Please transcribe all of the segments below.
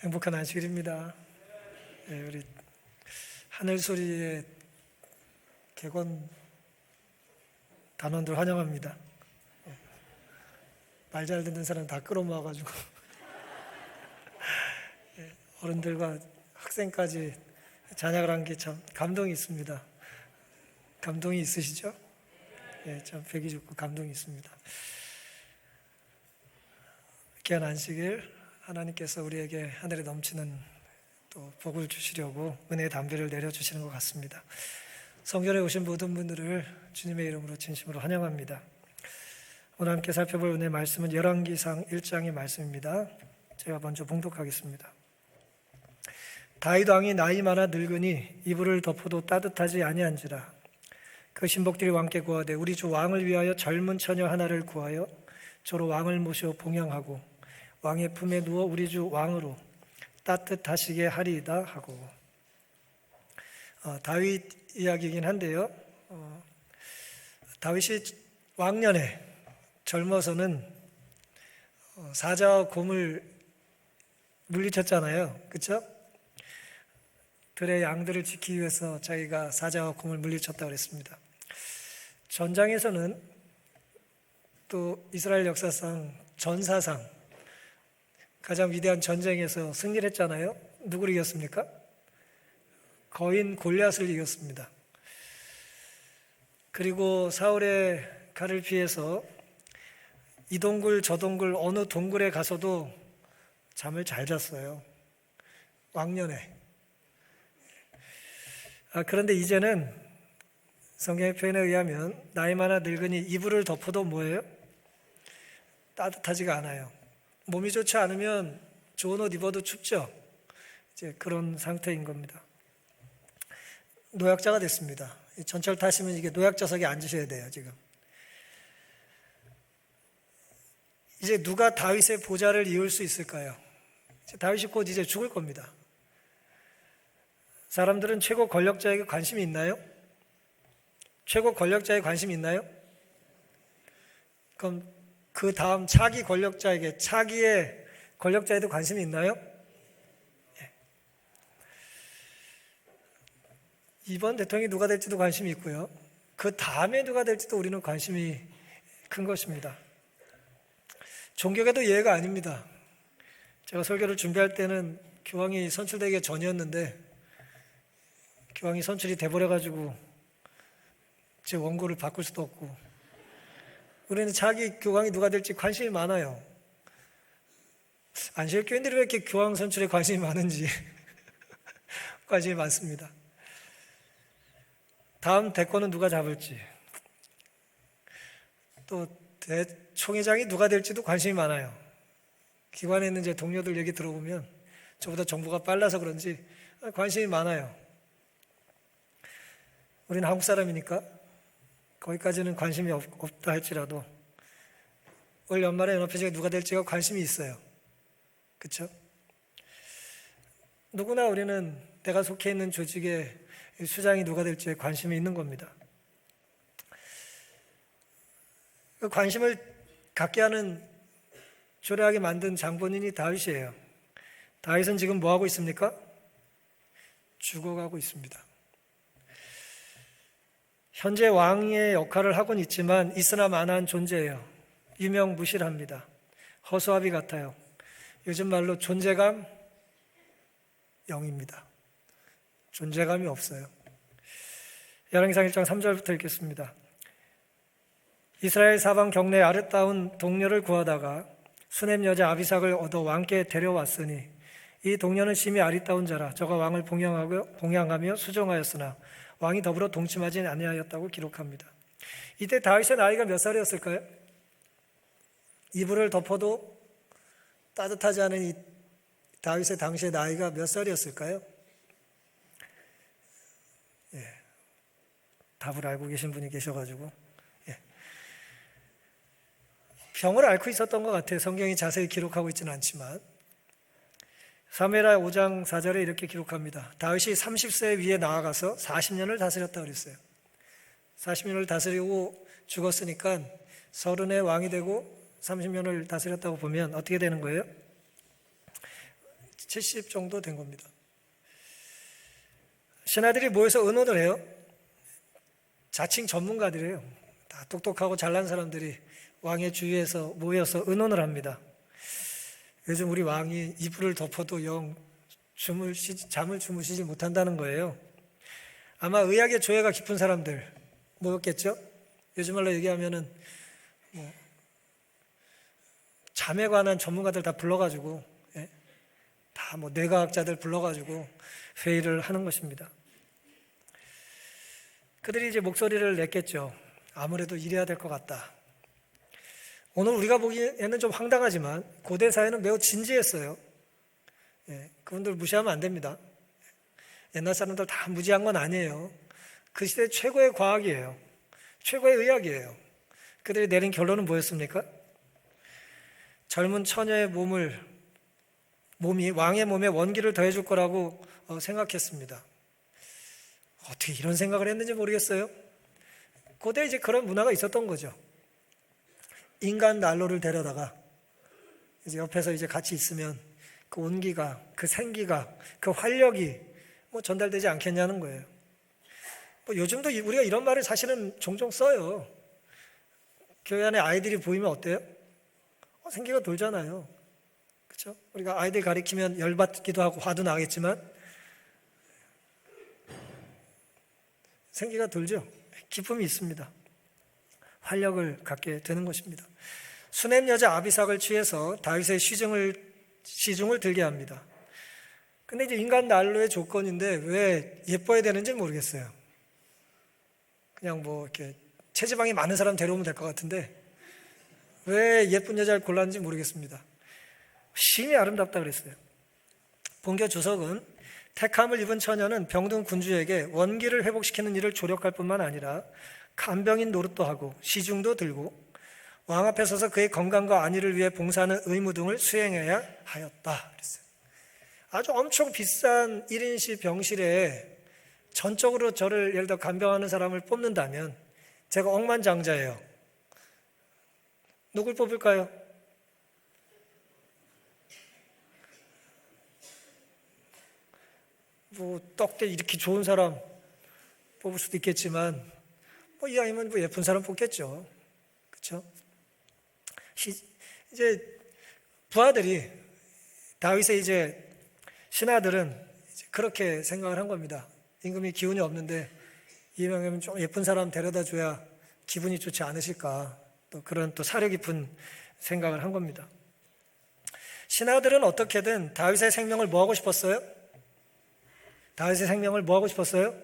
행복한 안식일입니다. 우리 하늘 소리의 객원 단원들 환영합니다. 말 잘 듣는 사람 다 끌어모아가지고 어른들과 학생까지 찬양을 한 게 참 감동이 있습니다. 감동이 있으시죠? 참 배기 좋고 감동이 있습니다. 귀한 안식일, 하나님께서 우리에게 하늘에 넘치는 또 복을 주시려고 은혜의 담배를 내려주시는 것 같습니다. 성전에 오신 모든 분들을 주님의 이름으로 진심으로 환영합니다. 오늘 함께 살펴볼 은혜의 말씀은 열왕기상 1장의 말씀입니다. 제가 먼저 봉독하겠습니다. 다윗 왕이 나이 많아 늙으니 이불을 덮어도 따뜻하지 아니한지라. 그 신복들이 왕께 구하되 우리 주 왕을 위하여 젊은 처녀 하나를 구하여 저로 왕을 모셔 봉양하고 왕의 품에 누워 우리 주 왕으로 따뜻하시게 하리이다 하고. 다윗 이야기이긴 한데요, 다윗이 왕년에 젊어서는 사자와 곰을 물리쳤잖아요. 그렇죠? 들의 양들을 지키기 위해서 자기가 사자와 곰을 물리쳤다고 그랬습니다. 전장에서는 또 이스라엘 역사상 전사상 가장 위대한 전쟁에서 승리를 했잖아요. 누구를 이겼습니까? 거인 골리앗을 이겼습니다. 그리고 사울의 칼을 피해서 이 동굴 저 동굴 어느 동굴에 가서도 잠을 잘 잤어요. 왕년에. 그런데 이제는 성경의 표현에 의하면 나이 많아 늙으니 이불을 덮어도 뭐예요? 따뜻하지가 않아요. 몸이 좋지 않으면 좋은 옷 입어도 춥죠. 이제 그런 상태인 겁니다. 노약자가 됐습니다. 전철 타시면 이게 노약자석에 앉으셔야 돼요. 지금 이제 누가 다윗의 보좌를 이을 수 있을까요? 다윗이 곧 이제 죽을 겁니다. 사람들은 최고 권력자에게 관심이 있나요? 최고 권력자에 관심이 있나요? 그럼 그 다음 차기 권력자에게, 차기의 권력자에도 관심이 있나요? 이번 대통령이 누가 될지도 관심이 있고요. 그 다음에 누가 될지도 우리는 관심이 큰 것입니다. 종교계도 예외가 아닙니다. 제가 설교를 준비할 때는 교황이 선출되기 전이었는데 교황이 선출이 돼버려가지고 제 원고를 바꿀 수도 없고, 우리는 자기 교황이 누가 될지 관심이 많아요. 안식일교인들이 왜 이렇게 교황 선출에 관심이 많은지 관심이 많습니다. 다음 대권은 누가 잡을지, 또 대총회장이 누가 될지도 관심이 많아요. 기관에 있는 제 동료들 얘기 들어보면 저보다 정보가 빨라서 그런지 관심이 많아요. 우리는 한국 사람이니까 거기까지는 관심이 없다 할지라도 올 연말에 연합회장이 누가 될지가 관심이 있어요. 그렇죠? 누구나 우리는 내가 속해 있는 조직의 수장이 누가 될지에 관심이 있는 겁니다. 그 관심을 갖게 하는 초래하게 만든 장본인이 다윗이에요. 다윗은 지금 뭐 하고 있습니까? 죽어가고 있습니다. 현재 왕의 역할을 하고는 있지만 있으나 마나한 존재예요. 유명무실합니다. 허수아비 같아요. 요즘 말로 존재감 0입니다. 존재감이 없어요. 열왕기상 1장 3절부터 읽겠습니다. 이스라엘 사방 경내에 아름다운 동료를 구하다가 수넴 여자 아비삭을 얻어 왕께 데려왔으니 이 동료는 심히 아리따운 자라. 저가 왕을 봉양하며 수종하였으나 왕이 더불어 동침하지 아니하였다고 기록합니다. 이때 다윗의 나이가 몇 살이었을까요? 이불을 덮어도 따뜻하지 않은 이 다윗의 당시의 나이가 몇 살이었을까요? 답을 알고 계신 분이 계셔가지고 병을 앓고 있었던 것 같아요. 성경이 자세히 기록하고 있지는 않지만 사무엘하 5장 4절에 이렇게 기록합니다. 다윗이 30세 위에 나아가서 40년을 다스렸다고 그랬어요. 40년을 다스리고 죽었으니까 30의 왕이 되고 30년을 다스렸다고 보면 어떻게 되는 거예요? 70 정도 된 겁니다. 신하들이 모여서 의논을 해요. 자칭 전문가들이에요. 다 똑똑하고 잘난 사람들이 왕의 주위에서 모여서 의논을 합니다. 요즘 우리 왕이 이불을 덮어도 영 잠을 주무시지 못한다는 거예요. 아마 의학의 조예가 깊은 사람들 모였겠죠? 요즘 말로 얘기하면은 잠에 관한 전문가들 다 불러가지고, 다 뇌과학자들 불러가지고 회의를 하는 것입니다. 그들이 이제 목소리를 냈겠죠. 아무래도 이래야 될 것 같다. 오늘 우리가 보기에는 좀 황당하지만 고대 사회는 매우 진지했어요. 그분들 무시하면 안 됩니다. 옛날 사람들 다 무지한 건 아니에요. 그 시대 최고의 과학이에요. 최고의 의학이에요. 그들이 내린 결론은 뭐였습니까? 젊은 처녀의 몸이 왕의 몸에 원기를 더해줄 거라고 생각했습니다. 어떻게 이런 생각을 했는지 모르겠어요. 고대에 이제 그런 문화가 있었던 거죠. 인간 난로를 데려다가 이제 옆에서 이제 같이 있으면 그 온기가, 그 생기가, 그 활력이 전달되지 않겠냐는 거예요. 요즘도 우리가 이런 말을 사실은 종종 써요. 교회 안에 아이들이 보이면 어때요? 생기가 돌잖아요. 그렇죠? 우리가 아이들 가리키면 열받기도 하고 화도 나겠지만 생기가 돌죠. 기쁨이 있습니다. 활력을 갖게 되는 것입니다. 수냄 여자 아비삭을 취해서 다윗의 시중을 들게 합니다. 근데 이제 인간 난로의 조건인데 왜 예뻐야 되는지 모르겠어요. 그냥 이렇게 체지방이 많은 사람 데려오면 될 것 같은데 왜 예쁜 여자를 골랐는지 모르겠습니다. 심히 아름답다 그랬어요. 본교 주석은 택함을 입은 처녀는 병든 군주에게 원기를 회복시키는 일을 조력할 뿐만 아니라 간병인 노릇도 하고 시중도 들고 왕 앞에 서서 그의 건강과 안위를 위해 봉사하는 의무 등을 수행해야 하였다 그랬어요. 아주 엄청 비싼 1인실 병실에 전적으로 저를 예를 들어 간병하는 사람을 뽑는다면 제가 억만장자예요. 누굴 뽑을까요? 떡대 이렇게 좋은 사람 뽑을 수도 있겠지만 이왕이면 예쁜 사람 뽑겠죠. 그렇죠? 이제 부하들이 다윗의 이제 신하들은 이제 그렇게 생각을 한 겁니다. 임금이 기운이 없는데 이왕이면 좀 예쁜 사람 데려다 줘야 기분이 좋지 않으실까, 또 그런 또 사려 깊은 생각을 한 겁니다. 신하들은 어떻게든 다윗의 생명을 뭐 하고 싶었어요? 다윗의 생명을 뭐 하고 싶었어요?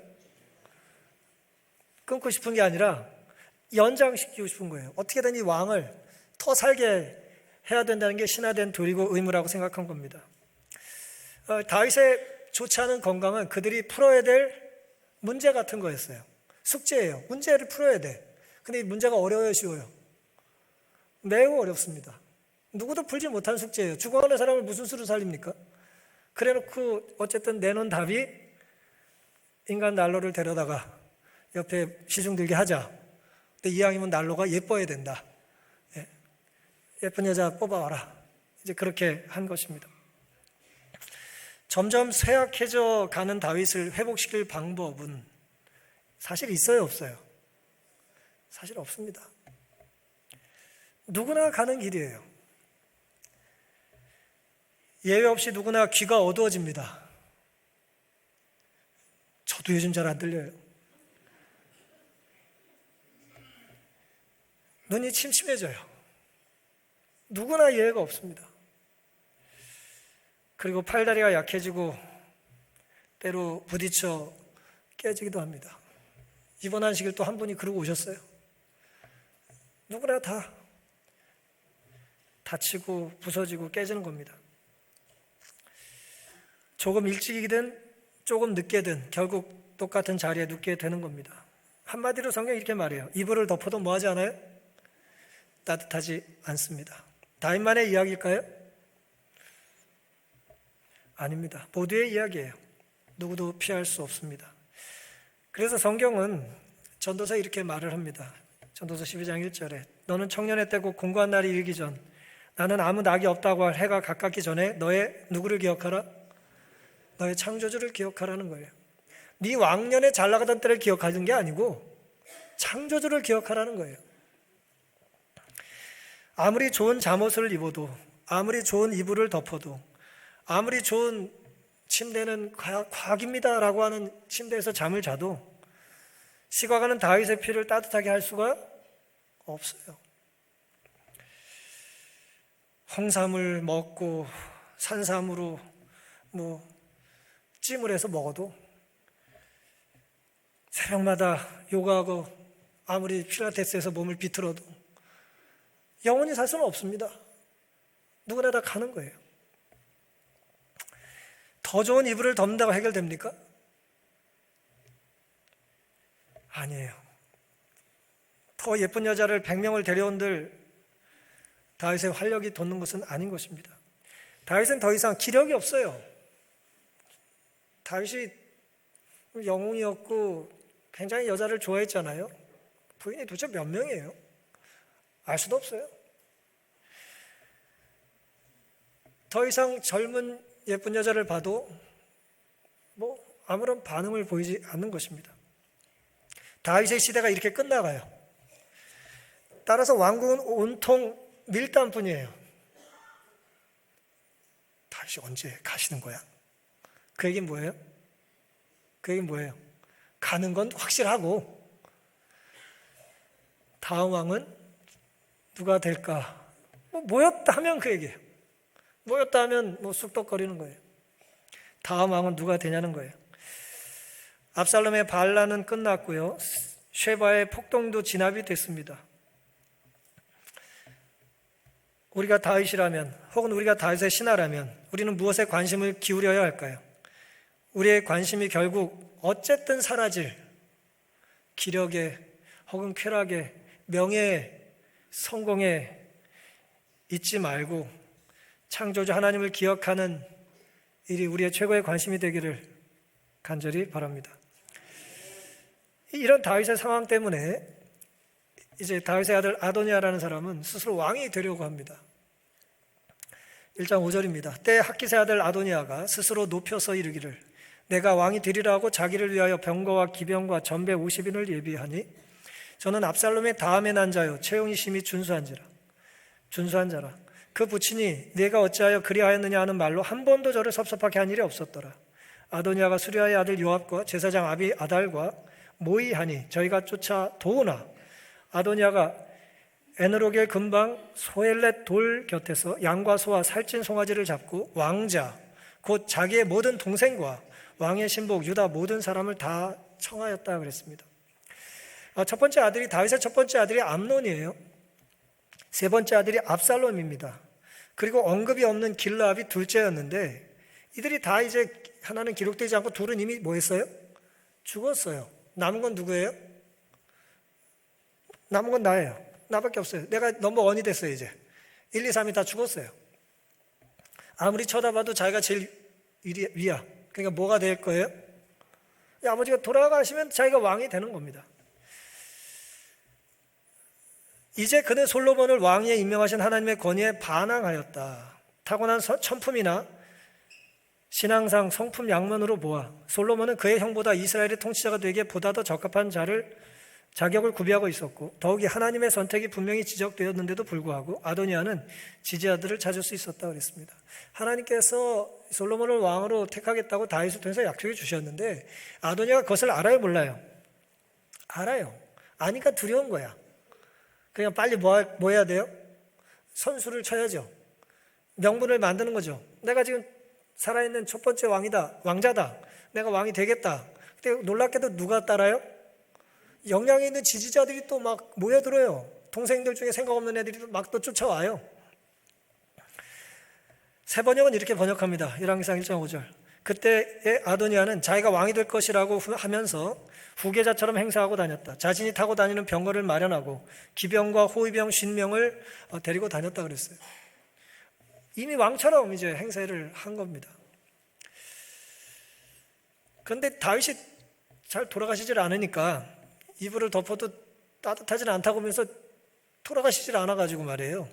끊고 싶은 게 아니라 연장시키고 싶은 거예요. 어떻게든 이 왕을 더 살게 해야 된다는 게 신하된 도리고 의무라고 생각한 겁니다. 다윗의 좋지 않은 건강은 그들이 풀어야 될 문제 같은 거였어요. 숙제예요. 문제를 풀어야 돼. 근데 이 문제가 어려워요, 쉬워요? 매우 어렵습니다. 누구도 풀지 못한 숙제예요. 죽어가는 사람을 무슨 수로 살립니까? 그래놓고 어쨌든 내놓은 답이 인간 난로를 데려다가 옆에 시중 들게 하자. 근데 이왕이면 난로가 예뻐야 된다. 예쁜 여자 뽑아와라. 이제 그렇게 한 것입니다. 점점 쇠약해져 가는 다윗을 회복시킬 방법은 사실 있어요, 없어요? 사실 없습니다. 누구나 가는 길이에요. 예외 없이 누구나 귀가 어두워집니다. 저도 요즘 잘 안 들려요. 눈이 침침해져요. 누구나 예외가 없습니다. 그리고 팔다리가 약해지고 때로 부딪혀 깨지기도 합니다. 이번 안식일 또 한 분이 그러고 오셨어요. 누구나 다 다치고 부서지고 깨지는 겁니다. 조금 일찍이든 조금 늦게든 결국 똑같은 자리에 눕게 되는 겁니다. 한마디로 성경이 이렇게 말해요. 이불을 덮어도 뭐하지 않아요? 따뜻하지 않습니다. 다윗만의 이야기일까요? 아닙니다. 모두의 이야기예요. 누구도 피할 수 없습니다. 그래서 성경은 전도서 이렇게 말을 합니다. 전도서 12장 1절에 너는 청년의 때고 공고한 날이 이르기 전 나는 아무 낙이 없다고 할 해가 가깝기 전에 너의 누구를 기억하라? 너의 창조주를 기억하라는 거예요. 네 왕년에 잘 나가던 때를 기억하는 게 아니고 창조주를 기억하라는 거예요. 아무리 좋은 잠옷을 입어도, 아무리 좋은 이불을 덮어도, 아무리 좋은 침대는 과학입니다 라고 하는 침대에서 잠을 자도 시과가는 다윗의 피를 따뜻하게 할 수가 없어요. 홍삼을 먹고 산삼으로 찜을 해서 먹어도, 새벽마다 요가하고 아무리 필라테스에서 몸을 비틀어도 영원히 살 수는 없습니다. 누구나 다 가는 거예요. 더 좋은 이불을 덮는다고 해결됩니까? 아니에요. 더 예쁜 여자를 100명을 데려온들 다윗의 활력이 돋는 것은 아닌 것입니다. 다윗은 더 이상 기력이 없어요. 다윗이 영웅이었고 굉장히 여자를 좋아했잖아요. 부인이 도대체 몇 명이에요? 알 수도 없어요. 더 이상 젊은 예쁜 여자를 봐도 아무런 반응을 보이지 않는 것입니다. 다윗의 시대가 이렇게 끝나가요. 따라서 왕국은 온통 밀당뿐이에요. 다윗이 언제 가시는 거야? 그 얘기는 뭐예요? 가는 건 확실하고 다음 왕은 누가 될까? 모였다 하면 그 얘기예요. 모였다 하면 쑥덕거리는 거예요. 다음 왕은 누가 되냐는 거예요. 압살롬의 반란은 끝났고요. 쉐바의 폭동도 진압이 됐습니다. 우리가 다윗이라면, 혹은 우리가 다윗의 신하라면 우리는 무엇에 관심을 기울여야 할까요? 우리의 관심이 결국 어쨌든 사라질 기력에, 혹은 쾌락에, 명예에, 성공에 잊지 말고 창조주 하나님을 기억하는 일이 우리의 최고의 관심이 되기를 간절히 바랍니다. 이런 다윗의 상황 때문에 이제 다윗의 아들 아도니아라는 사람은 스스로 왕이 되려고 합니다. 1장 5절입니다. 때 학기스의 아들 아도니아가 스스로 높여서 이르기를 내가 왕이 되리라 하고 자기를 위하여 병거와 기병과 전배 50인을 예비하니 저는 압살롬의 다음에 난 자요 채용이 심히 준수한 자라. 그 부친이 내가 어찌하여 그리하였느냐 하는 말로 한 번도 저를 섭섭하게 한 일이 없었더라. 아도니아가 수리아의 아들 요압과 제사장 아비 아달과 모의하니 저희가 쫓아 도우나 아도니아가 에느로겔 근방 소엘렛 돌 곁에서 양과 소와 살찐 송아지를 잡고 왕자 곧 자기의 모든 동생과 왕의 신복 유다 모든 사람을 다 청하였다 그랬습니다. 첫 번째 아들이 다윗의 첫 번째 아들이 암논이에요. 세 번째 아들이 압살롬입니다. 그리고 언급이 없는 길라압이 둘째였는데 이들이 다 이제 하나는 기록되지 않고 둘은 이미 뭐 했어요? 죽었어요. 남은 건 누구예요? 남은 건 나예요. 나밖에 없어요. 내가 넘버원이 됐어요. 이제 1, 2, 3이 다 죽었어요. 아무리 쳐다봐도 자기가 제일 위야. 그러니까 뭐가 될 거예요? 아버지가 돌아가시면 자기가 왕이 되는 겁니다. 이제 그는 솔로몬을 왕위에 임명하신 하나님의 권위에 반항하였다. 타고난 천품이나 신앙상 성품 양면으로 보아 솔로몬은 그의 형보다 이스라엘의 통치자가 되기에 보다 더 적합한 자격을 구비하고 있었고 더욱이 하나님의 선택이 분명히 지적되었는데도 불구하고 아도니아는 지지자들을 찾을 수 있었다고 그랬습니다. 하나님께서 솔로몬을 왕으로 택하겠다고 다윗을 통해서 약속해 주셨는데 아도니아가 그것을 알아요, 몰라요? 알아요. 아니까 두려운 거야. 그냥 빨리 뭐 해야 돼요? 선수를 쳐야죠. 명분을 만드는 거죠. 내가 지금 살아있는 첫 번째 왕자다. 내가 왕이 되겠다. 근데 놀랍게도 누가 따라요? 역량이 있는 지지자들이 또 막 모여들어요. 동생들 중에 생각 없는 애들이 막 또 쫓아와요. 새 번역은 이렇게 번역합니다. 열왕기상 1장 5절. 그때의 아도니아는 자기가 왕이 될 것이라고 하면서 후계자처럼 행사하고 다녔다. 자신이 타고 다니는 병거를 마련하고 기병과 호위병 50명을 데리고 다녔다 그랬어요. 이미 왕처럼 이제 행세를 한 겁니다. 그런데 다윗이 잘 돌아가시질 않으니까 이불을 덮어도 따뜻하지 않다고 하면서 돌아가시질 않아가지고 말이에요.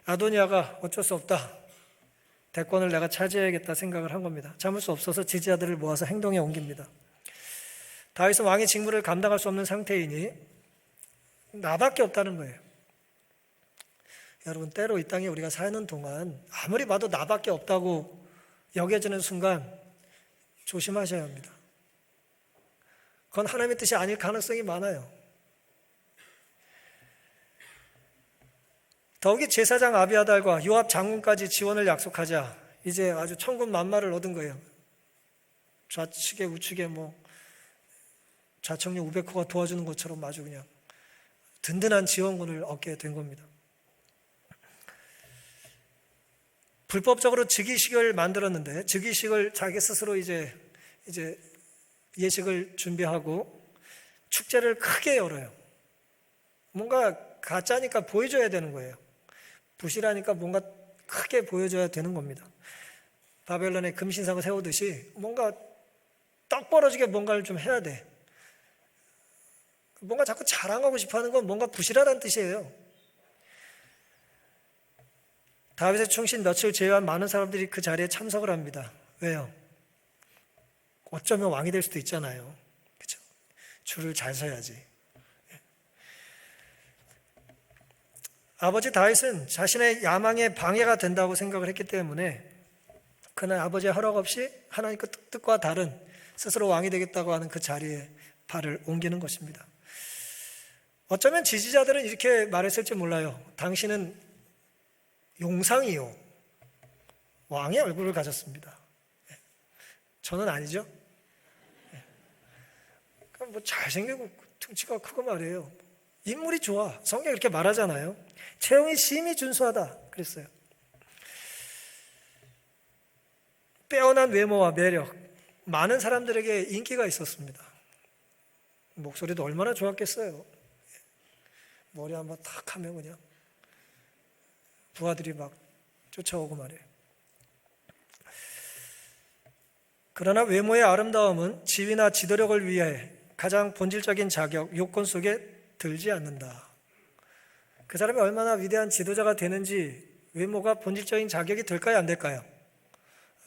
아도니아가 어쩔 수 없다, 대권을 내가 차지해야겠다 생각을 한 겁니다. 참을 수 없어서 지지자들을 모아서 행동에 옮깁니다. 다윗은 왕의 직무를 감당할 수 없는 상태이니 나밖에 없다는 거예요. 여러분, 때로 이 땅에 우리가 사는 동안 아무리 봐도 나밖에 없다고 여겨지는 순간 조심하셔야 합니다. 그건 하나님의 뜻이 아닐 가능성이 많아요. 더욱이 제사장 아비아달과 요압 장군까지 지원을 약속하자 이제 아주 천군만마를 얻은 거예요. 좌측에 우측에 좌청룡 우베코가 도와주는 것처럼 아주 그냥 든든한 지원군을 얻게 된 겁니다. 불법적으로 즉위식을 만들었는데 즉위식을 자기 스스로 이제 예식을 준비하고 축제를 크게 열어요. 뭔가 가짜니까 보여줘야 되는 거예요. 부실하니까 뭔가 크게 보여줘야 되는 겁니다. 바벨론에 금신상을 세우듯이 뭔가 떡 벌어지게 뭔가를 좀 해야 돼. 뭔가 자꾸 자랑하고 싶어하는 건 뭔가 부실하다는 뜻이에요. 다윗의 충신 며칠 제외한 많은 사람들이 그 자리에 참석을 합니다. 왜요? 어쩌면 왕이 될 수도 있잖아요. 그렇죠? 줄을 잘 서야지. 아버지 다윗은 자신의 야망에 방해가 된다고 생각을 했기 때문에 그날 아버지의 허락 없이 하나님의 뜻과 다른 스스로 왕이 되겠다고 하는 그 자리에 발을 옮기는 것입니다. 어쩌면 지지자들은 이렇게 말했을지 몰라요. 당신은 용상이요, 왕의 얼굴을 가졌습니다. 저는 아니죠. 잘생기고 등치가 크고 말이에요. 인물이 좋아. 성경이 이렇게 말하잖아요. 채용이 심히 준수하다 그랬어요. 빼어난 외모와 매력, 많은 사람들에게 인기가 있었습니다. 목소리도 얼마나 좋았겠어요. 머리 한번 탁 하면 그냥 부하들이 막 쫓아오고 말이에요. 그러나 외모의 아름다움은 지위나 지도력을 위해 가장 본질적인 자격, 요건 속에 들지 않는다. 그 사람이 얼마나 위대한 지도자가 되는지 외모가 본질적인 자격이 될까요? 안 될까요?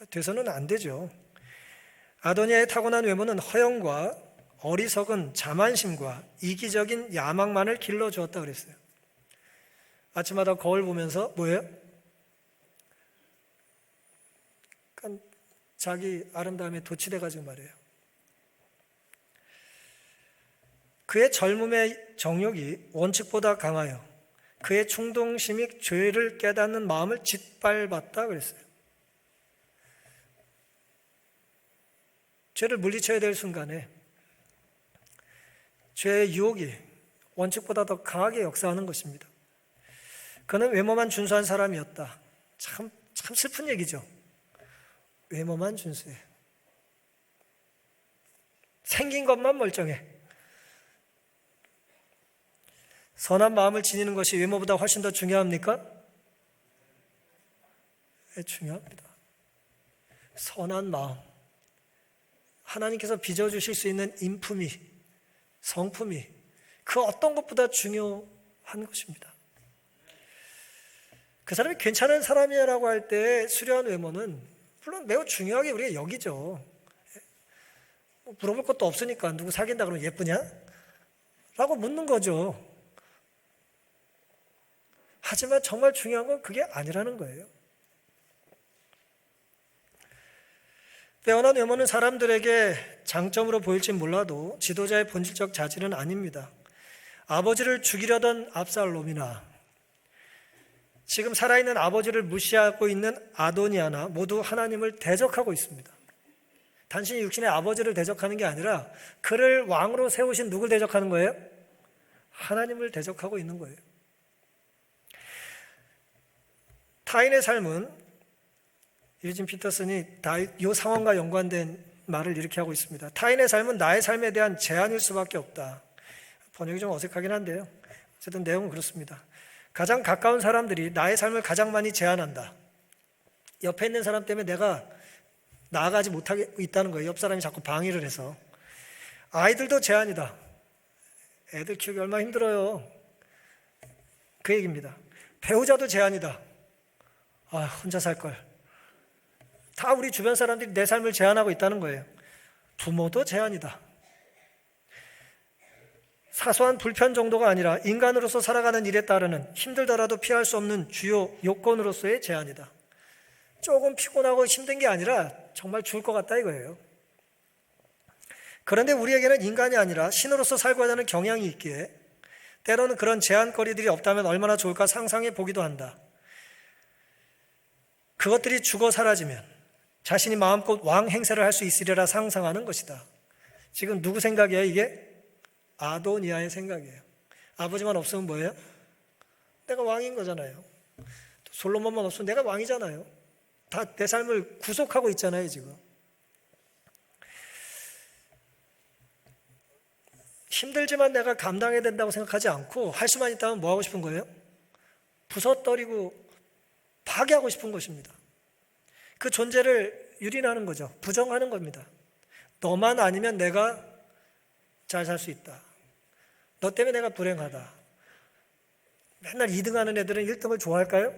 돼서는 안 되죠. 아도니아의 타고난 외모는 허영과 어리석은 자만심과 이기적인 야망만을 길러주었다 그랬어요. 아침마다 거울 보면서 뭐예요? 그러니까 자기 아름다움에 도취돼가지고 말이에요. 그의 젊음의 정욕이 원칙보다 강하여 그의 충동심이 죄를 깨닫는 마음을 짓밟았다 그랬어요. 죄를 물리쳐야 될 순간에 죄의 유혹이 원칙보다 더 강하게 역사하는 것입니다. 그는 외모만 준수한 사람이었다. 참 슬픈 얘기죠. 외모만 준수해. 생긴 것만 멀쩡해. 선한 마음을 지니는 것이 외모보다 훨씬 더 중요합니까? 네, 중요합니다. 선한 마음. 하나님께서 빚어주실 수 있는 인품이, 성품이 그 어떤 것보다 중요한 것입니다. 그 사람이 괜찮은 사람이라고 할 때 수려한 외모는 물론 매우 중요하게 우리가 여기죠. 물어볼 것도 없으니까 누구 사귄다 그러면 예쁘냐? 라고 묻는 거죠. 하지만 정말 중요한 건 그게 아니라는 거예요. 빼어난 외모는 사람들에게 장점으로 보일지 몰라도 지도자의 본질적 자질은 아닙니다. 아버지를 죽이려던 압살롬이나 지금 살아있는 아버지를 무시하고 있는 아도니아나 모두 하나님을 대적하고 있습니다. 단순히 육신의 아버지를 대적하는 게 아니라 그를 왕으로 세우신 누굴 대적하는 거예요? 하나님을 대적하고 있는 거예요. 타인의 삶은 유진 피터슨이 이 상황과 연관된 말을 이렇게 하고 있습니다. 타인의 삶은 나의 삶에 대한 제한일 수밖에 없다. 번역이 좀 어색하긴 한데요. 어쨌든 내용은 그렇습니다. 가장 가까운 사람들이 나의 삶을 가장 많이 제한한다. 옆에 있는 사람 때문에 내가 나아가지 못하고 있다는 거예요. 옆 사람이 자꾸 방해를 해서. 아이들도 제한이다. 애들 키우기 얼마나 힘들어요. 그 얘기입니다. 배우자도 제한이다. 혼자 살 걸. 다 우리 주변 사람들이 내 삶을 제한하고 있다는 거예요. 부모도 제한이다. 사소한 불편 정도가 아니라 인간으로서 살아가는 일에 따르는 힘들더라도 피할 수 없는 주요 요건으로서의 제한이다. 조금 피곤하고 힘든 게 아니라 정말 죽을 것 같다 이거예요. 그런데 우리에게는 인간이 아니라 신으로서 살고자 하는 경향이 있기에 때로는 그런 제한거리들이 없다면 얼마나 좋을까 상상해 보기도 한다. 그것들이 죽어 사라지면 자신이 마음껏 왕 행세를 할 수 있으리라 상상하는 것이다. 지금 누구 생각이에요 이게? 아도니아의 생각이에요. 아버지만 없으면 뭐예요? 내가 왕인 거잖아요. 솔로몬만 없으면 내가 왕이잖아요. 다 내 삶을 구속하고 있잖아요 지금. 힘들지만 내가 감당해야 된다고 생각하지 않고 할 수만 있다면 뭐 하고 싶은 거예요? 부서뜨리고 파괴하고 싶은 것입니다. 그 존재를 유린하는 거죠. 부정하는 겁니다. 너만 아니면 내가 잘 살 수 있다. 너 때문에 내가 불행하다. 맨날 2등하는 애들은 1등을 좋아할까요?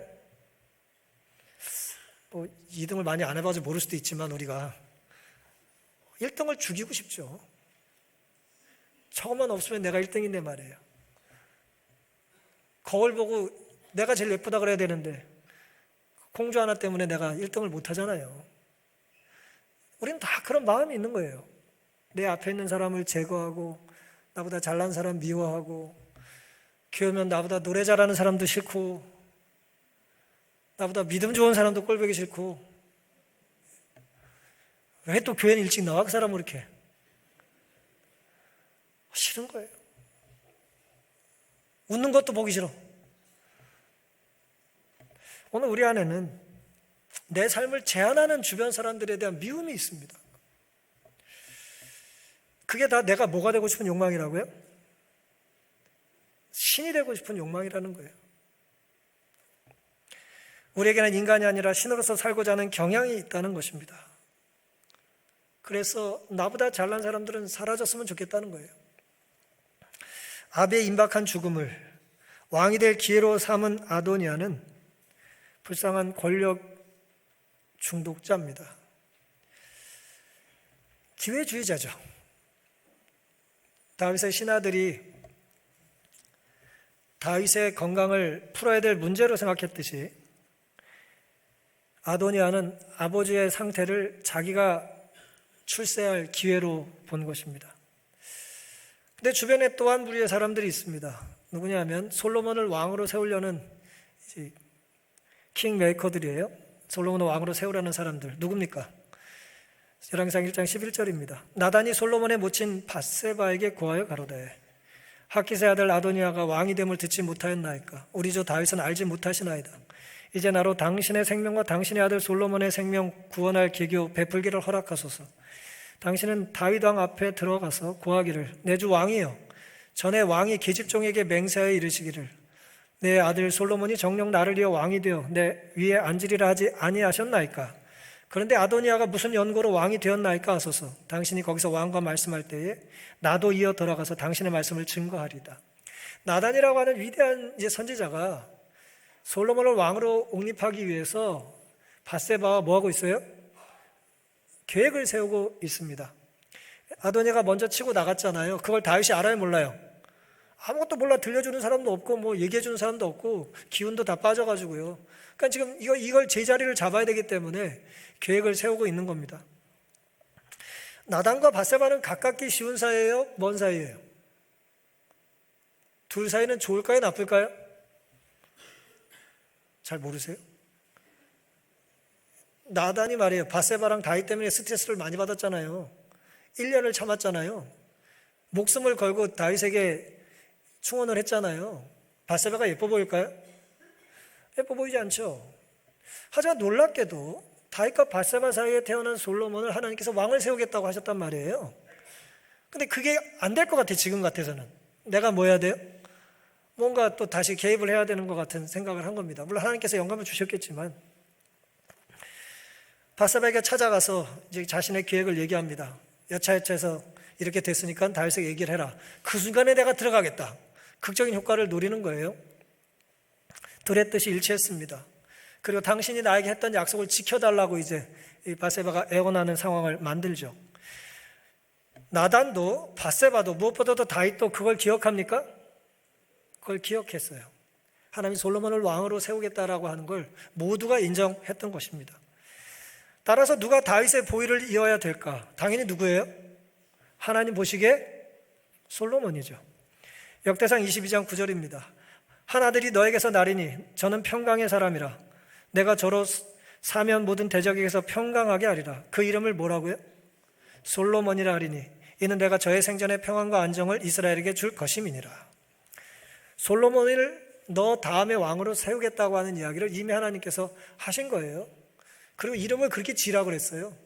2등을 많이 안 해봐서 모를 수도 있지만 우리가 1등을 죽이고 싶죠. 저것만 없으면 내가 1등인데 말이에요. 거울 보고 내가 제일 예쁘다 그래야 되는데 공주 하나 때문에 내가 1등을 못 하잖아요. 우리는 다 그런 마음이 있는 거예요. 내 앞에 있는 사람을 제거하고 나보다 잘난 사람 미워하고 교회면 나보다 노래 잘하는 사람도 싫고 나보다 믿음 좋은 사람도 꼴보기 싫고 왜 또 교회는 일찍 나와 그 사람은 이렇게 싫은 거예요. 웃는 것도 보기 싫어. 오늘 우리 안에는 내 삶을 제한하는 주변 사람들에 대한 미움이 있습니다. 그게 다 내가 뭐가 되고 싶은 욕망이라고요? 신이 되고 싶은 욕망이라는 거예요. 우리에게는 인간이 아니라 신으로서 살고자 하는 경향이 있다는 것입니다. 그래서 나보다 잘난 사람들은 사라졌으면 좋겠다는 거예요. 아비의 임박한 죽음을 왕이 될 기회로 삼은 아도니아는 불쌍한 권력 중독자입니다. 기회주의자죠. 다윗의 신하들이 다윗의 건강을 풀어야 될 문제로 생각했듯이 아도니아는 아버지의 상태를 자기가 출세할 기회로 본 것입니다. 근데 주변에 또한 무리의 사람들이 있습니다. 누구냐면 솔로몬을 왕으로 세우려는 킹메이커들이에요. 솔로몬을 왕으로 세우려는 사람들 누굽니까? 열왕기상 1장 11절입니다. 나단이 솔로몬의 모친 밧세바에게 고하여 가로되 학기스의 아들 아도니아가 왕이 됨을 듣지 못하였나이까? 우리 주 다윗은 알지 못하시나이다. 이제 나로 당신의 생명과 당신의 아들 솔로몬의 생명 구원할 계교 베풀기를 허락하소서. 당신은 다윗 왕 앞에 들어가서 고하기를 내 주 왕이여 전에 왕이 계집종에게 맹세하여 이르시기를 내 아들 솔로몬이 정녕 나를 이어 왕이 되어 내 위에 앉으리라 하지 아니하셨나이까? 그런데 아도니아가 무슨 연고로 왕이 되었나이까 하소서. 당신이 거기서 왕과 말씀할 때에 나도 이어 들어가서 당신의 말씀을 증거하리다. 나단이라고 하는 위대한 선지자가 솔로몬을 왕으로 옹립하기 위해서 밧세바와 뭐하고 있어요? 계획을 세우고 있습니다. 아도니아가 먼저 치고 나갔잖아요. 그걸 다윗이 알아요, 몰라요? 아무것도 몰라. 들려주는 사람도 없고 뭐 얘기해주는 사람도 없고 기운도 다 빠져가지고요. 그러니까 지금 이걸 제자리를 잡아야 되기 때문에 계획을 세우고 있는 겁니다. 나단과 밧세바는 가깝기 쉬운 사이예요? 먼 사이예요? 둘 사이는 좋을까요? 나쁠까요? 잘 모르세요? 나단이 말이에요. 밧세바랑 다윗 때문에 스트레스를 많이 받았잖아요. 1년을 참았잖아요. 목숨을 걸고 다윗에게 충원을 했잖아요. 밧세바가 예뻐 보일까요? 예뻐 보이지 않죠. 하지만 놀랍게도 다윗과 밧세바 사이에 태어난 솔로몬을 하나님께서 왕을 세우겠다고 하셨단 말이에요. 근데 그게 안 될 것 같아. 지금 같아서는. 내가 뭐 해야 돼요? 뭔가 또 다시 개입을 해야 되는 것 같은 생각을 한 겁니다. 물론 하나님께서 영감을 주셨겠지만 밧세바에게 찾아가서 이제 자신의 계획을 얘기합니다. 여차여차해서 이렇게 됐으니까 다윗에게 얘기를 해라. 그 순간에 내가 들어가겠다. 극적인 효과를 노리는 거예요. 들의 뜻이 일치했습니다. 그리고 당신이 나에게 했던 약속을 지켜달라고 이제 이 바세바가 애원하는 상황을 만들죠. 나단도 바세바도 무엇보다도 다윗도 그걸 기억합니까? 그걸 기억했어요. 하나님이 솔로몬을 왕으로 세우겠다라고 하는 걸 모두가 인정했던 것입니다. 따라서 누가 다윗의 보위를 이어야 될까? 당연히 누구예요? 하나님 보시기에 솔로몬이죠. 역대상 22장 9절입니다. 한 아들이 너에게서 나리니 저는 평강의 사람이라. 내가 저로 사면 모든 대적에게서 평강하게 하리라. 그 이름을 뭐라고요? 솔로몬이라 하리니 이는 내가 저의 생전의 평안과 안정을 이스라엘에게 줄 것임이니라. 솔로몬을 너 다음에 왕으로 세우겠다고 하는 이야기를 이미 하나님께서 하신 거예요. 그리고 이름을 그렇게 지으라고 그랬어요.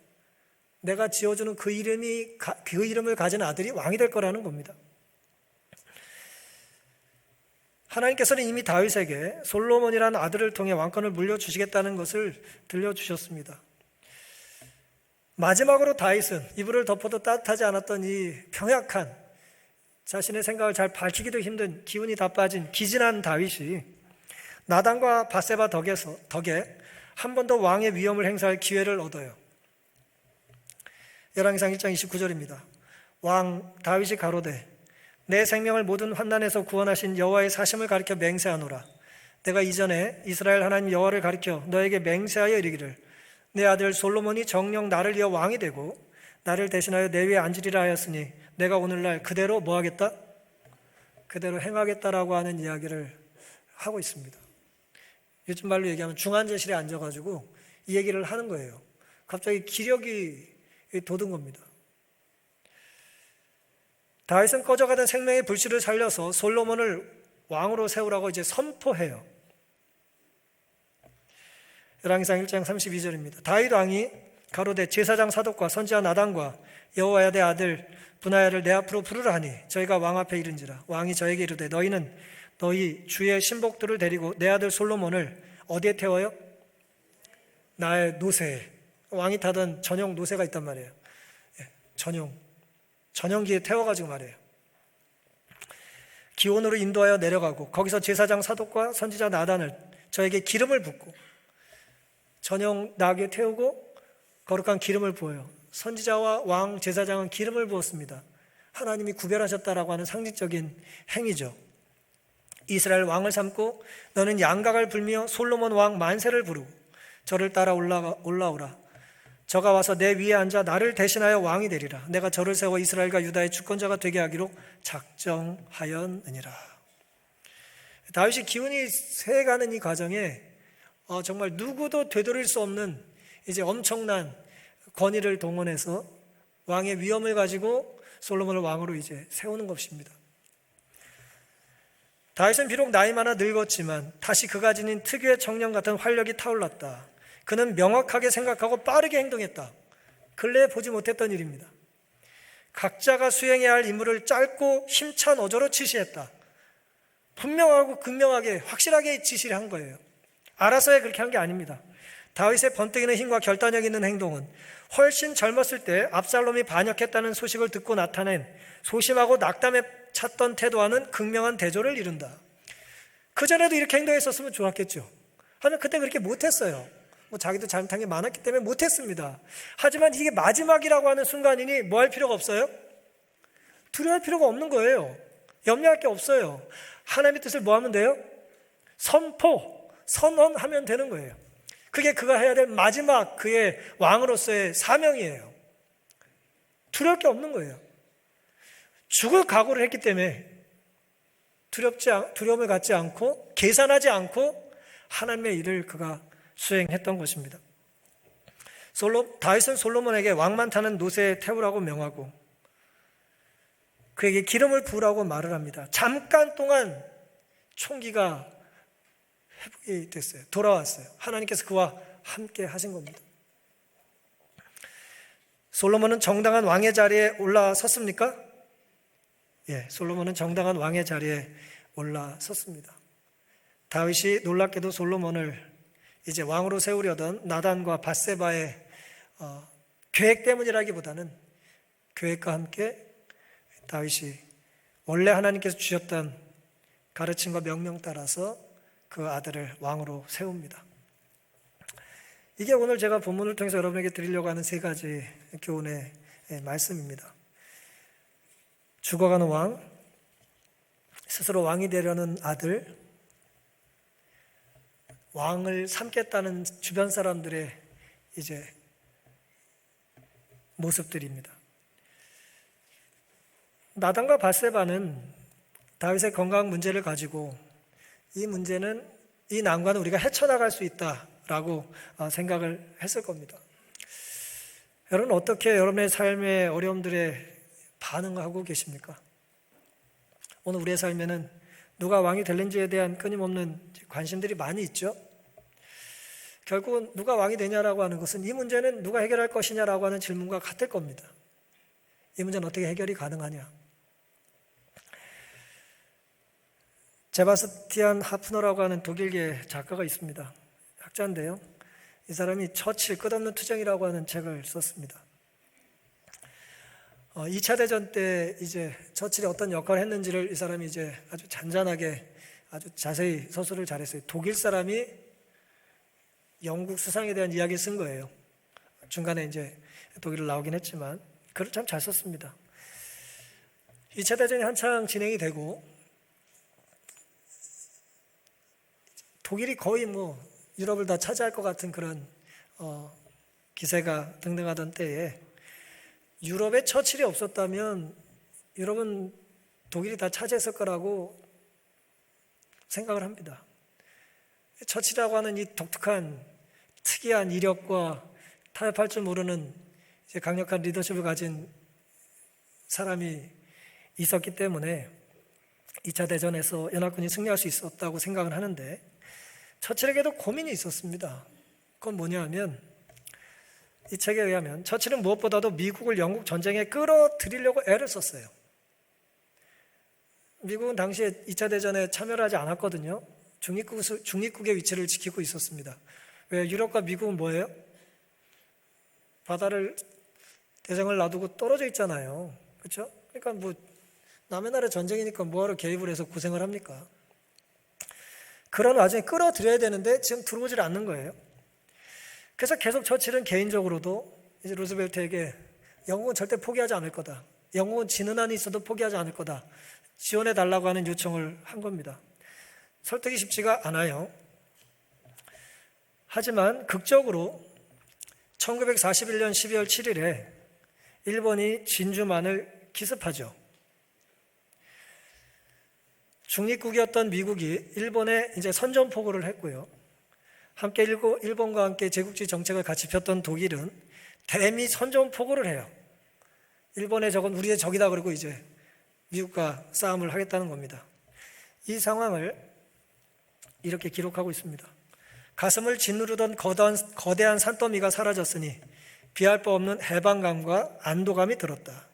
내가 지어주는 그 이름을 가진 아들이 왕이 될 거라는 겁니다. 하나님께서는 이미 다윗에게 솔로몬이라는 아들을 통해 왕권을 물려주시겠다는 것을 들려주셨습니다. 마지막으로 다윗은 이불을 덮어도 따뜻하지 않았던 이 평약한, 자신의 생각을 잘 밝히기도 힘든, 기운이 다 빠진 기진한 다윗이 나단과 바세바 덕에 한 번 더 왕의 위엄을 행사할 기회를 얻어요. 열왕기상 1장 29절입니다. 왕 다윗이 가로되 내 생명을 모든 환난에서 구원하신 여호와의 사심을 가리켜 맹세하노라. 내가 이전에 이스라엘 하나님 여호와를 가리켜 너에게 맹세하여 이르기를 내 아들 솔로몬이 정녕 나를 이어 왕이 되고 나를 대신하여 내 위에 앉으리라 하였으니 내가 오늘날 그대로 뭐 하겠다? 그대로 행하겠다라고 하는 이야기를 하고 있습니다. 요즘 말로 얘기하면 중환자실에 앉아가지고 이 얘기를 하는 거예요. 갑자기 기력이 돋은 겁니다. 다윗은 꺼져가던 생명의 불씨를 살려서 솔로몬을 왕으로 세우라고 이제 선포해요. 열왕기상 1장 32절입니다. 다윗 왕이 가로되 제사장 사독과 선지자 나단과 여호야다의 아들 브나야를 내 앞으로 부르라 하니 저희가 왕 앞에 이른지라. 왕이 저에게 이르되 너희는 너희 주의 신복들을 데리고 내 아들 솔로몬을 어디에 태워요? 나의 노새에. 왕이 타던 전용 노새가 있단 말이에요. 전용기에 태워가지고 말이에요. 기온으로 인도하여 내려가고 거기서 제사장 사독과 선지자 나단을 저에게 기름을 붓고 전용 나귀에 태우고 거룩한 기름을 부어요. 선지자와 왕 제사장은 기름을 부었습니다. 하나님이 구별하셨다라고 하는 상징적인 행위죠. 이스라엘 왕을 삼고 너는 양각을 불며 솔로몬 왕 만세를 부르고 저를 따라 올라오라. 저가 와서 내 위에 앉아 나를 대신하여 왕이 되리라. 내가 저를 세워 이스라엘과 유다의 주권자가 되게 하기로 작정하였느니라. 다윗이 기운이 새가는 이 과정에 정말 누구도 되돌릴 수 없는 이제 엄청난 권위를 동원해서 왕의 위엄을 가지고 솔로몬을 왕으로 이제 세우는 것입니다. 다윗은 비록 나이 많아 늙었지만 다시 그가 지닌 특유의 청년 같은 활력이 타올랐다. 그는 명확하게 생각하고 빠르게 행동했다. 근래에 보지 못했던 일입니다. 각자가 수행해야 할 임무를 짧고 힘찬 어조로 지시했다. 분명하고 극명하게 확실하게 지시를 한 거예요. 알아서야 그렇게 한 게 아닙니다. 다윗의 번뜩이는 힘과 결단력 있는 행동은 훨씬 젊었을 때 압살롬이 반역했다는 소식을 듣고 나타낸 소심하고 낙담에 찼던 태도와는 극명한 대조를 이룬다. 그전에도 이렇게 행동했었으면 좋았겠죠. 하지만 그때 그렇게 못했어요. 자기도 잘못한 게 많았기 때문에 못했습니다. 하지만 이게 마지막이라고 하는 순간이니 뭐 할 필요가 없어요? 두려워할 필요가 없는 거예요. 염려할 게 없어요. 하나님의 뜻을 뭐 하면 돼요? 선언하면 되는 거예요. 그게 그가 해야 될 마지막 그의 왕으로서의 사명이에요. 두려울 게 없는 거예요. 죽을 각오를 했기 때문에 두려움을 갖지 않고 계산하지 않고 하나님의 일을 그가 수행했던 것입니다. 다윗은 솔로몬에게 왕만 타는 노새에 태우라고 명하고 그에게 기름을 부으라고 말을 합니다. 잠깐 동안 총기가 회복이 됐어요. 돌아왔어요. 하나님께서 그와 함께 하신 겁니다. 솔로몬은 정당한 왕의 자리에 올라섰습니까? 예, 솔로몬은 정당한 왕의 자리에 올라섰습니다. 다윗이 놀랍게도 솔로몬을 이제 왕으로 세우려던 나단과 밧세바의 계획 때문이라기보다는 계획과 함께 다윗이 원래 하나님께서 주셨던 가르침과 명령 따라서 그 아들을 왕으로 세웁니다. 이게 오늘 제가 본문을 통해서 여러분에게 드리려고 하는 세 가지 교훈의 말씀입니다. 죽어가는 왕, 스스로 왕이 되려는 아들, 왕을 삼겠다는 주변 사람들의 이제 모습들입니다. 나단과 밧세바는 다윗의 건강 문제를 가지고 이 문제는, 이 난관은 우리가 헤쳐나갈 수 있다라고 생각을 했을 겁니다. 여러분, 어떻게 여러분의 삶의 어려움들에 반응하고 계십니까? 오늘 우리의 삶에는 누가 왕이 될는지에 대한 끊임없는 관심들이 많이 있죠. 결국은 누가 왕이 되냐라고 하는 것은 이 문제는 누가 해결할 것이냐라고 하는 질문과 같을 겁니다. 이 문제는 어떻게 해결이 가능하냐? 세바스티안 하프너라고 하는 독일계 작가가 있습니다. 학자인데요. 이 사람이 처칠 끝없는 투쟁이라고 하는 책을 썼습니다. 2차 대전 때 이제 처칠이 어떤 역할을 했는지를 이 사람이 이제 아주 잔잔하게 아주 자세히 서술을 잘했어요. 독일 사람이 영국 수상에 대한 이야기를 쓴 거예요. 중간에 이제 독일을 나오긴 했지만 글을 참 잘 썼습니다. 2차 대전이 한창 진행이 되고 독일이 거의 유럽을 다 차지할 것 같은 그런 기세가 등등하던 때에 유럽에 처칠이 없었다면 유럽은 독일이 다 차지했을 거라고 생각을 합니다. 처칠이라고 하는 이 독특한 특이한 이력과 타협할 줄 모르는 이제 강력한 리더십을 가진 사람이 있었기 때문에 2차 대전에서 연합군이 승리할 수 있었다고 생각을 하는데, 처칠에게도 고민이 있었습니다. 그건 뭐냐 하면, 이 책에 의하면 처칠은 무엇보다도 미국을 영국 전쟁에 끌어들이려고 애를 썼어요. 미국은 당시에 2차 대전에 참여를 하지 않았거든요. 중립국의 위치를 지키고 있었습니다. 왜? 유럽과 미국은 뭐예요? 바다를, 대장을 놔두고 떨어져 있잖아요. 그렇죠? 그러니까 남의 나라 전쟁이니까 뭐하러 개입을 해서 고생을 합니까? 그런 와중에 끌어들여야 되는데 지금 들어오질 않는 거예요. 그래서 계속 처칠은 개인적으로도 이제 루즈벨트에게 영국은 절대 포기하지 않을 거다, 영국은 지는 한이 있어도 포기하지 않을 거다, 지원해 달라고 하는 요청을 한 겁니다. 설득이 쉽지가 않아요. 하지만 극적으로 1941년 12월 7일에 일본이 진주만을 기습하죠. 중립국이었던 미국이 일본에 이제 선전포고를 했고요. 함께 일본과 함께 제국주의 정책을 같이 폈던 독일은 대미 선전포고를 해요. 일본의 적은 우리의 적이다 그러고 이제 미국과 싸움을 하겠다는 겁니다. 이 상황을 이렇게 기록하고 있습니다. 가슴을 짓누르던 거대한 산더미가 사라졌으니 비할 바 없는 해방감과 안도감이 들었다.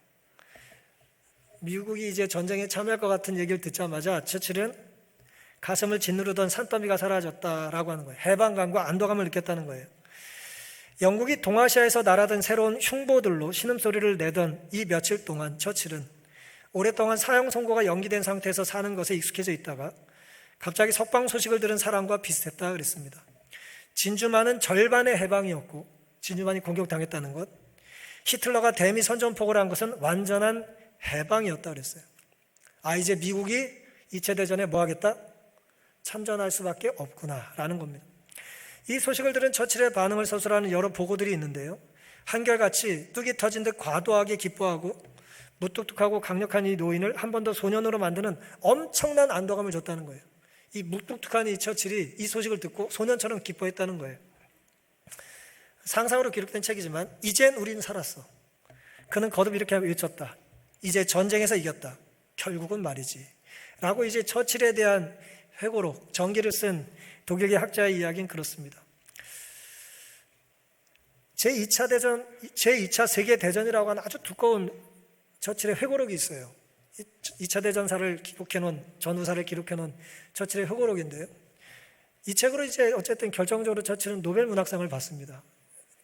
미국이 이제 전쟁에 참여할 것 같은 얘기를 듣자마자 처칠은 가슴을 짓누르던 산더미가 사라졌다라고 하는 거예요. 해방감과 안도감을 느꼈다는 거예요. 영국이 동아시아에서 날아든 새로운 흉보들로 신음소리를 내던 이 며칠 동안 처칠은 오랫동안 사형 선고가 연기된 상태에서 사는 것에 익숙해져 있다가 갑자기 석방 소식을 들은 사람과 비슷했다 그랬습니다. 진주만은 절반의 해방이었고, 진주만이 공격당했다는 것, 히틀러가 대미 선전포고를 한 것은 완전한 해방이었다 그랬어요. 이제 미국이 2차 대전에 뭐 하겠다? 참전할 수밖에 없구나라는 겁니다. 이 소식을 들은 처칠의 반응을 서술하는 여러 보고들이 있는데요, 한결같이 뚝이 터진 듯 과도하게 기뻐하고 무뚝뚝하고 강력한 이 노인을 한 번 더 소년으로 만드는 엄청난 안도감을 줬다는 거예요. 이 무뚝뚝한 이 처칠이 이 소식을 듣고 소년처럼 기뻐했다는 거예요. 상상으로 기록된 책이지만 이젠 우린 살았어. 그는 거듭 이렇게 외쳤다. 이제 전쟁에서 이겼다. 결국은 말이지. 라고 이제 처칠에 대한 회고록, 전기를 쓴 독일계 학자의 이야기는 그렇습니다. 제2차 세계대전이라고 하는 아주 두꺼운 처칠의 회고록이 있어요. 2차 대전사를 기록해놓은, 전후사를 기록해놓은 처칠의 회고록인데요, 이 책으로 이제 어쨌든 결정적으로 처칠은 노벨 문학상을 받습니다.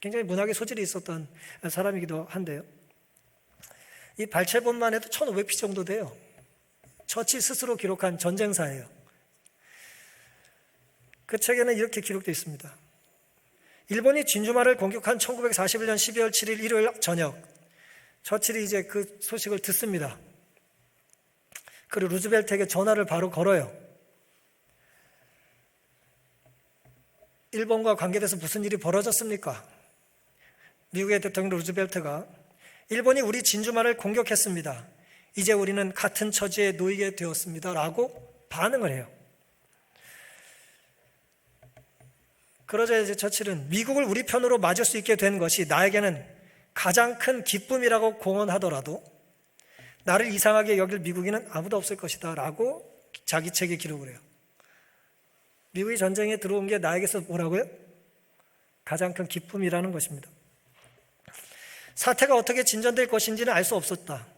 굉장히 문학의 소질이 있었던 사람이기도 한데요, 이 발췌본만 해도 1500피 정도 돼요. 처칠 스스로 기록한 전쟁사예요. 그 책에는 이렇게 기록되어 있습니다. 일본이 진주만을 공격한 1941년 12월 7일 일요일 저녁, 처칠이 이제 그 소식을 듣습니다. 그리고 루즈벨트에게 전화를 바로 걸어요. 일본과 관계돼서 무슨 일이 벌어졌습니까? 미국의 대통령 루즈벨트가 일본이 우리 진주만을 공격했습니다. 이제 우리는 같은 처지에 놓이게 되었습니다. 라고 반응을 해요. 그러자 이제 처칠은 미국을 우리 편으로 맞을 수 있게 된 것이 나에게는 가장 큰 기쁨이라고 공언하더라도 나를 이상하게 여길 미국인은 아무도 없을 것이다 라고 자기 책에 기록을 해요. 미국이 전쟁에 들어온 게 나에게서 뭐라고요? 가장 큰 기쁨이라는 것입니다. 사태가 어떻게 진전될 것인지는 알 수 없었다.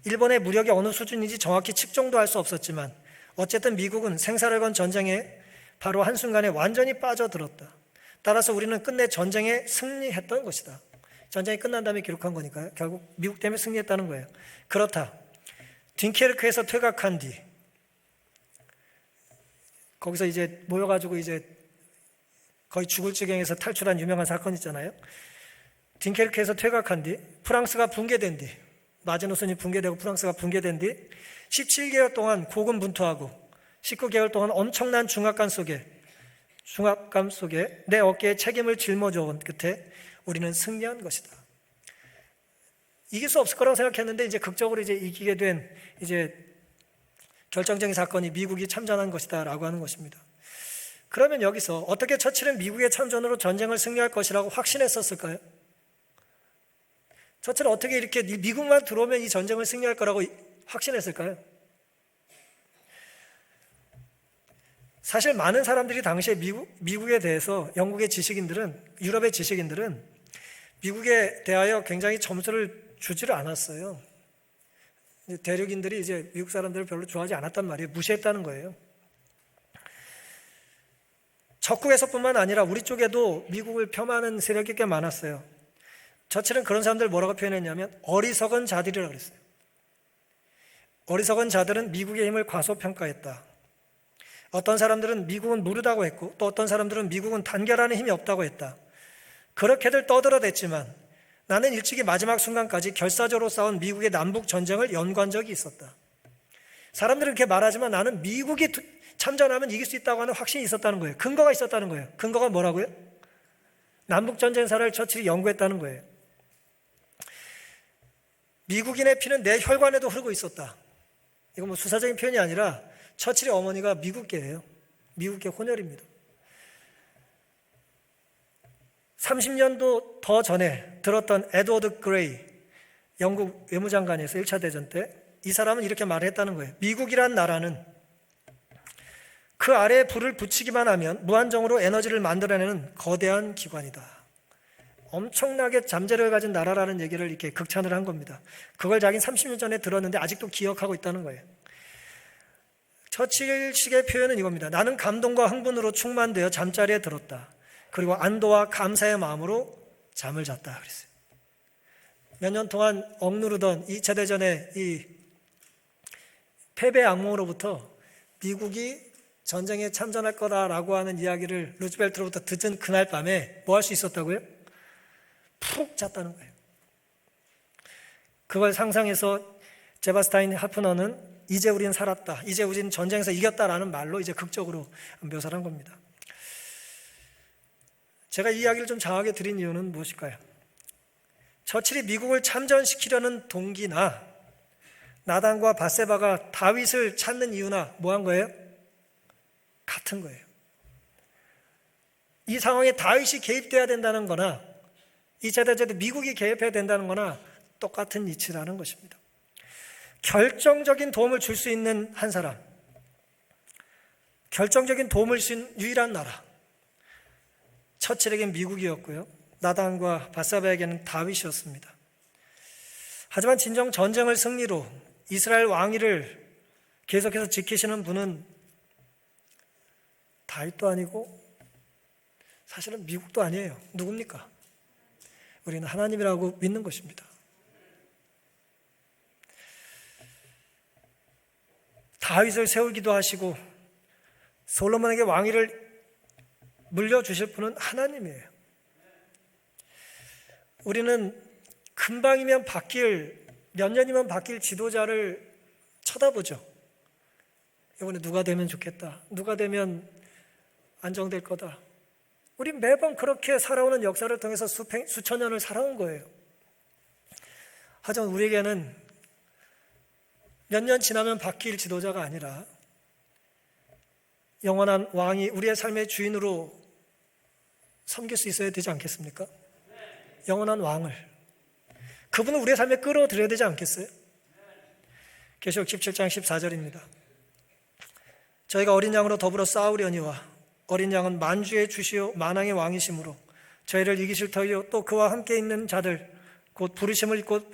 일본의 무력이 어느 수준인지 정확히 측정도 할 수 없었지만 어쨌든 미국은 생사를 건 전쟁에 바로 한순간에 완전히 빠져들었다. 따라서 우리는 끝내 전쟁에 승리했던 것이다. 전쟁이 끝난 다음에 기록한 거니까요. 결국 미국 때문에 승리했다는 거예요. 그렇다. 딩케르크에서 퇴각한 뒤 거기서 이제 모여가지고 이제 거의 죽을 지경에서 탈출한 유명한 사건 있잖아요. 딩케르크에서 퇴각한 뒤 프랑스가 붕괴된 뒤 마지노선이 붕괴되고 프랑스가 붕괴된 뒤 17개월 동안 고군분투하고 19개월 동안 엄청난 중압감 속에 내 어깨에 책임을 짊어져온 끝에 우리는 승리한 것이다. 이길 수 없을 거라고 생각했는데 이제 극적으로 이제 이기게 된 이제 결정적인 사건이 미국이 참전한 것이다라고 하는 것입니다. 그러면 여기서 어떻게 처칠은 미국의 참전으로 전쟁을 승리할 것이라고 확신했었을까요? 처칠은 어떻게 이렇게 미국만 들어오면 이 전쟁을 승리할 거라고 확신했을까요? 사실 많은 사람들이 당시에 미국에 대해서 영국의 지식인들은, 유럽의 지식인들은 미국에 대하여 굉장히 점수를 주지를 않았어요. 대륙인들이 이제 미국 사람들을 별로 좋아하지 않았단 말이에요. 무시했다는 거예요. 적국에서뿐만 아니라 우리 쪽에도 미국을 폄하하는 세력이 꽤 많았어요. 처칠은 그런 사람들을 뭐라고 표현했냐면 어리석은 자들이라고 그랬어요. 어리석은 자들은 미국의 힘을 과소평가했다. 어떤 사람들은 미국은 무르다고 했고 또 어떤 사람들은 미국은 단결하는 힘이 없다고 했다. 그렇게들 떠들어댔지만 나는 일찍이 마지막 순간까지 결사적으로 싸운 미국의 남북 전쟁을 연구한 적이 있었다. 사람들은 그렇게 말하지만 나는 미국이 참전하면 이길 수 있다고 하는 확신이 있었다는 거예요. 근거가 있었다는 거예요. 근거가 뭐라고요? 남북 전쟁사를 처칠이 연구했다는 거예요. 미국인의 피는 내 혈관에도 흐르고 있었다. 이건 뭐 수사적인 표현이 아니라 처칠의 어머니가 미국계예요. 미국계 혼혈입니다. 30년도 더 전에 들었던 에드워드 그레이 영국 외무장관에서 1차 대전 때 이 사람은 이렇게 말했다는 거예요. 미국이란 나라는 그 아래에 불을 붙이기만 하면 무한정으로 에너지를 만들어내는 거대한 기관이다. 엄청나게 잠재력을 가진 나라라는 얘기를 이렇게 극찬을 한 겁니다. 그걸 자기는 30년 전에 들었는데 아직도 기억하고 있다는 거예요. 처칠식의 표현은 이겁니다. 나는 감동과 흥분으로 충만되어 잠자리에 들었다. 그리고 안도와 감사의 마음으로 잠을 잤다 그랬어요. 몇 년 동안 억누르던 2차 대전의 이 패배 악몽으로부터 미국이 전쟁에 참전할 거다라고 하는 이야기를 루즈벨트로부터 듣은 그날 밤에 뭐 할 수 있었다고요? 푹 잤다는 거예요. 그걸 상상해서 제바스타인 하프너는 이제 우린 살았다, 이제 우린 전쟁에서 이겼다라는 말로 이제 극적으로 묘사를 한 겁니다. 제가 이 이야기를 좀 장하게 드린 이유는 무엇일까요? 처칠이 미국을 참전시키려는 동기나 나단과 밧세바가 다윗을 찾는 이유나 뭐 한 거예요? 같은 거예요. 이 상황에 다윗이 개입돼야 된다는 거나 2차 대전 때 미국이 개입해야 된다는 거나 똑같은 이치라는 것입니다. 결정적인 도움을 줄 수 있는 한 사람, 결정적인 도움을 준 유일한 나라, 처칠에게는 미국이었고요, 나단과 밧세바에게는 다윗이었습니다. 하지만 진정 전쟁을 승리로 이스라엘 왕위를 계속해서 지키시는 분은 다윗도 아니고 사실은 미국도 아니에요. 누굽니까? 우리는 하나님이라고 믿는 것입니다. 다윗을 세우기도 하시고 솔로몬에게 왕위를 물려주실 분은 하나님이에요. 우리는 금방이면 바뀔, 몇 년이면 바뀔 지도자를 쳐다보죠. 이번에 누가 되면 좋겠다. 누가 되면 안정될 거다. 우리 매번 그렇게 살아오는 역사를 통해서 수천 년을 살아온 거예요. 하지만 우리에게는 몇 년 지나면 바뀔 지도자가 아니라 영원한 왕이 우리의 삶의 주인으로 섬길 수 있어야 되지 않겠습니까? 영원한 왕을. 그분을 우리의 삶에 끌어들여야 되지 않겠어요? 계시록 17장 14절입니다. 저희가 어린 양으로 더불어 싸우려니와 어린 양은 만주의 주시요 만왕의 왕이심으로 저희를 이기실 터이요 또 그와 함께 있는 자들 곧 부르심을 입고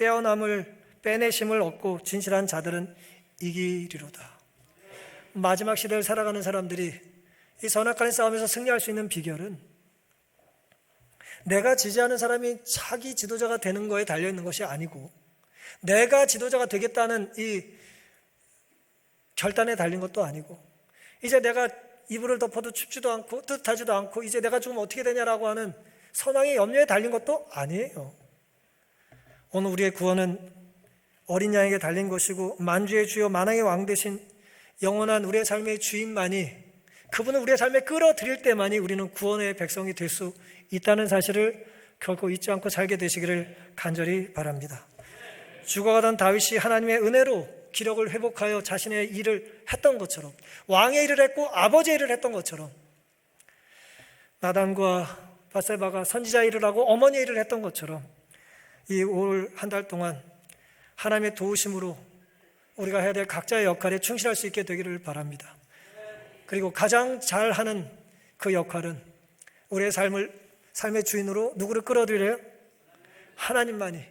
빼내심을 얻고 진실한 자들은 이기리로다. 마지막 시대를 살아가는 사람들이 이 선악간의 싸움에서 승리할 수 있는 비결은 내가 지지하는 사람이 자기 지도자가 되는 거에 달려있는 것이 아니고 내가 지도자가 되겠다는 이 결단에 달린 것도 아니고 이제 내가 이불을 덮어도 춥지도 않고 뜨뜻하지도 않고 이제 내가 죽으면 어떻게 되냐라고 하는 선왕의 염려에 달린 것도 아니에요. 오늘 우리의 구원은 어린 양에게 달린 것이고 만주의 주요 만왕의 왕 되신 영원한 우리의 삶의 주인만이 그분을 우리의 삶에 끌어들일 때만이 우리는 구원의 백성이 될 수 있다는 사실을 결코 잊지 않고 살게 되시기를 간절히 바랍니다. 죽어가던 다윗이 하나님의 은혜로 기력을 회복하여 자신의 일을 했던 것처럼 왕의 일을 했고 아버지의 일을 했던 것처럼 나단과 밧세바가 선지자 일을 하고 어머니의 일을 했던 것처럼 이 올 한 달 동안 하나님의 도우심으로 우리가 해야 될 각자의 역할에 충실할 수 있게 되기를 바랍니다. 그리고 가장 잘하는 그 역할은 우리의 삶의 주인으로 누구를 끌어들여요? 하나님만이,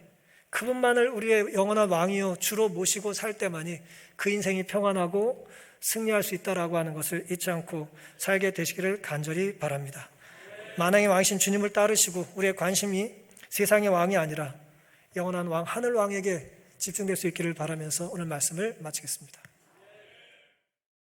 그분만을 우리의 영원한 왕이요 주로 모시고 살 때만이 그 인생이 평안하고 승리할 수 있다라고 하는 것을 잊지 않고 살게 되시기를 간절히 바랍니다. 만왕의 왕이신 주님을 따르시고 우리의 관심이 세상의 왕이 아니라 영원한 왕 하늘 왕에게 집중될 수 있기를 바라면서 오늘 말씀을 마치겠습니다.